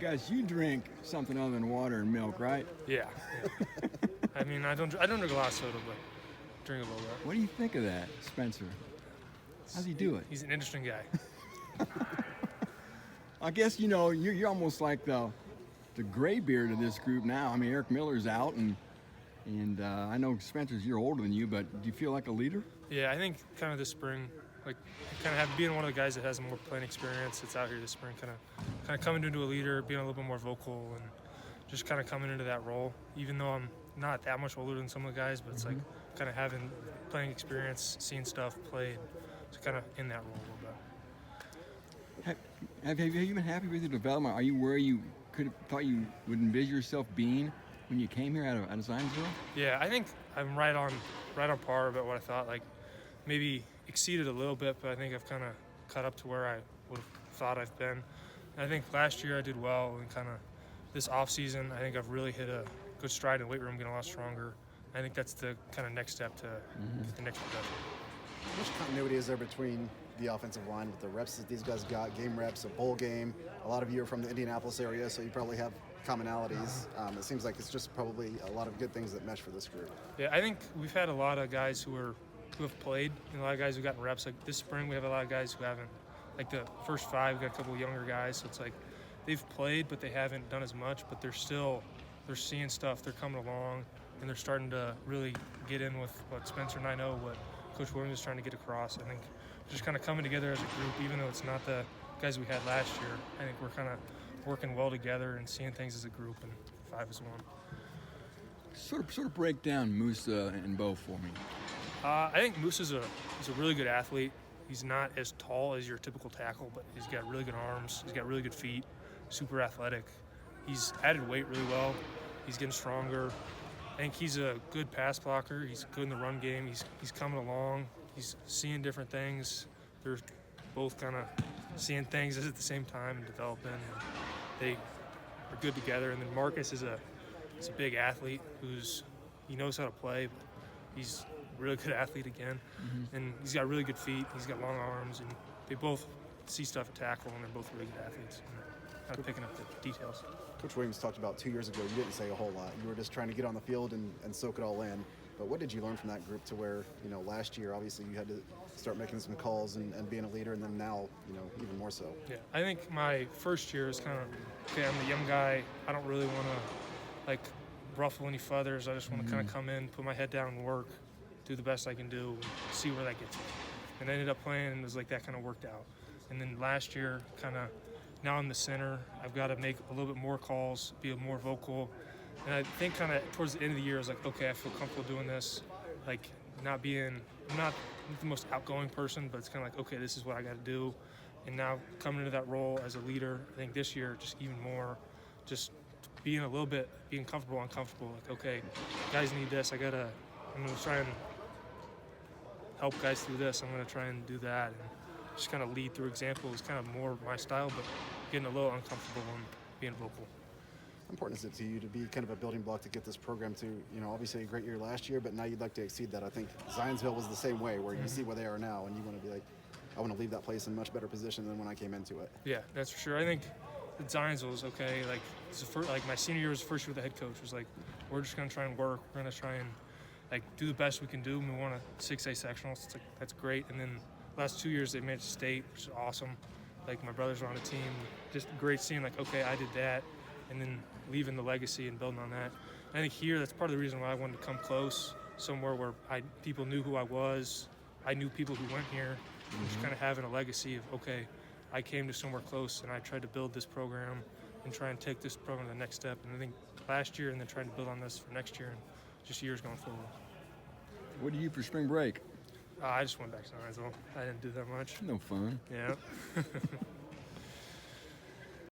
Gus, you drink something other than water and milk, right? Yeah. I mean, I don't drink a lot of soda, but drink a little bit. What do you think of that, Spencer? How's he do it? He's an interesting guy. I guess, you're almost like the graybeard of this group now. I mean, Eric Miller's out, and I know Spencer's a year older than you, but do you feel like a leader? Yeah, I think kind of this spring, like kind of being one of the guys that has more playing experience that's out here this spring, kind of coming into a leader, being a little bit more vocal, and just kind of coming into that role. Even though I'm not that much older than some of the guys, but it's like kind of having playing experience, seeing stuff played, so kind of in that role a little bit. Have you been happy with your development? Are you where you could have thought you would envision yourself being when you came here out of Zionsville? Yeah, I think I'm right on par about what I thought. Like maybe exceeded a little bit, but I think I've kind of caught up to where I would have thought I've been. And I think last year I did well, and kind of this off season I think I've really hit a good stride in the weight room, getting a lot stronger. I think that's the kind of next step to the next progression. How much continuity is there between the offensive line with the reps that these guys got, game reps, a bowl game? A lot of you are from the Indianapolis area, so you probably have commonalities. It seems like it's just probably a lot of good things that mesh for this group. Yeah, I think we've had a lot of guys who have played, and a lot of guys who've gotten reps. Like this spring, we have a lot of guys who haven't. Like the first five, we got a couple of younger guys, so it's like they've played, but they haven't done as much. But they're seeing stuff, they're coming along, and they're starting to really get in with what Spencer and I know, what Coach Williams is trying to get across. I think just kind of coming together as a group, even though it's not the guys we had last year. I think we're kind of working well together and seeing things as a group, and 5 as one. Sort of break down Musa and Bo for me. I think Moose is a really good athlete. He's not as tall as your typical tackle, but he's got really good arms. He's got really good feet, super athletic. He's added weight really well. He's getting stronger. I think he's a good pass blocker. He's good in the run game. He's coming along. He's seeing different things. They're both kind of seeing things at the same time and developing. And they are good together. And then Marcus is a big athlete he knows how to play, but he's a really good athlete again. And he's got really good feet. He's got long arms, and they both see stuff at tackle, and they're both really good athletes. And kind of picking up the details. Coach Williams talked about 2 years ago, you didn't say a whole lot. You were just trying to get on the field and soak it all in. But what did you learn from that group to where, last year, obviously, you had to start making some calls and being a leader, and then now, even more so? Yeah, I think my first year is kind of, okay, I'm the young guy. I don't really want to, ruffle any feathers. I just want to kind of come in, put my head down and work, do the best I can do, and see where that gets me. And I ended up playing, and it was like that kind of worked out. And then last year, now I'm the center. I've got to make a little bit more calls, be more vocal. And I think kind of towards the end of the year, I was like, okay, I feel comfortable doing this. I'm not the most outgoing person, but it's kind of like, okay, this is what I got to do. And now coming into that role as a leader, I think this year just even more, just being comfortable, uncomfortable. Like, okay, guys need this. I'm going to try and help guys through this. I'm going to try and do that. And just kind of lead through example is kind of more my style, but getting a little uncomfortable and being vocal. How important is it to you to be kind of a building block to get this program to, obviously a great year last year, but now you'd like to exceed that? I think Zionsville was the same way, where you see where they are now and you want to be like, I want to leave that place in much better position than when I came into it. Yeah, that's for sure. I think the Zionsville was okay. My senior year was the first year with the head coach. It was like, we're just going to try and work. We're going to try and do the best we can do. We won a 6A sectionals. It's that's great. And then last 2 years they made it to state, which is awesome. My brothers were on the team. Just great seeing okay, I did that, and then leaving the legacy and building on that. And I think here, that's part of the reason why I wanted to come close, somewhere where people knew who I was. I knew people who went here. Just kind of having a legacy of, okay, I came to somewhere close and I tried to build this program and try and take this program to the next step. And I think last year, and then trying to build on this for next year and just years going forward. What did you do for spring break? I just went back to Zionsville. I didn't do that much. No fun. Yeah.